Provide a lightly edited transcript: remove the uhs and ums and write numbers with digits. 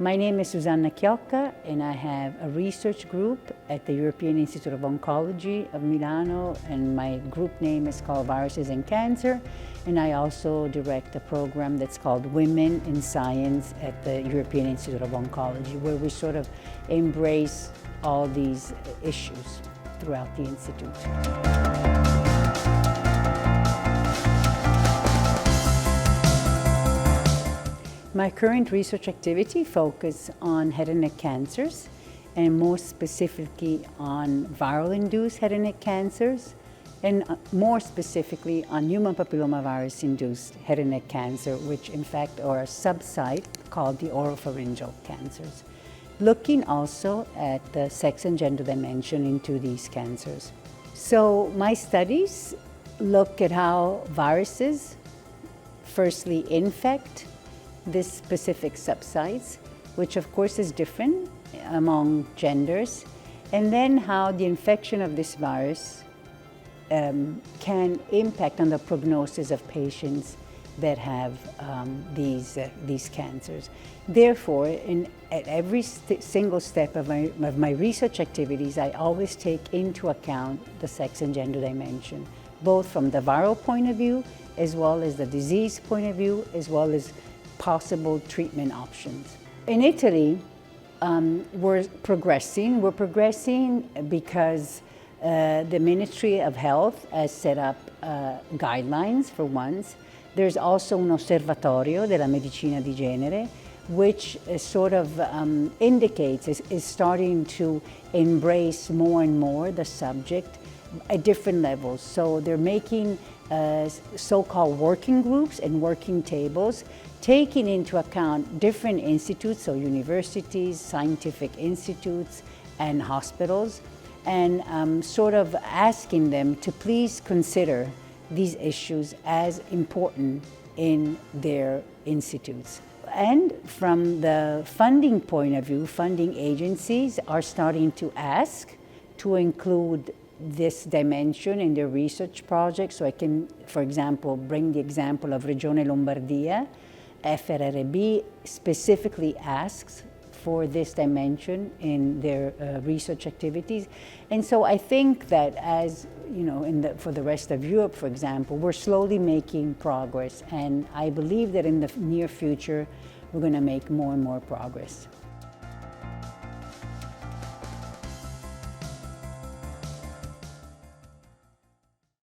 My name is Susanna Chiocca, and I have a research group at the European Institute of Oncology of Milano, and my group name is called Viruses and Cancer, and I also direct a program that's called Women in Science at the European Institute of Oncology, where we sort of embrace all these issues throughout the Institute. My current research activity focuses on head and neck cancers, and more specifically on viral-induced head and neck cancers, and more specifically on human papillomavirus-induced head and neck cancer, which in fact are a subtype called the oropharyngeal cancers. Looking also at the sex and gender dimension into these cancers. So my studies look at how viruses firstly infect this specific subsites, which of course is different among genders, and then how the infection of this virus can impact on the prognosis of patients that have these cancers. Therefore, at every single step of my research activities, I always take into account the sex and gender dimension, both from the viral point of view, as well as the disease point of view, as well as possible treatment options. In Italy, we're progressing. We're progressing because the Ministry of Health has set up guidelines for once. There's also un osservatorio della medicina di genere, which sort of indicates, is starting to embrace more and more the subject at different levels. So they're making so-called working groups and working tables, taking into account different institutes, so universities, scientific institutes, and hospitals, and sort of asking them to please consider these issues as important in their institutes. And from the funding point of view, funding agencies are starting to ask to include this dimension in their research projects. So I can, for example, bring the example of Regione Lombardia. FRRB specifically asks for this dimension in their research activities. And so I think that, as you know, for the rest of Europe, for example, we're slowly making progress, and I believe that in the near future we're going to make more and more progress.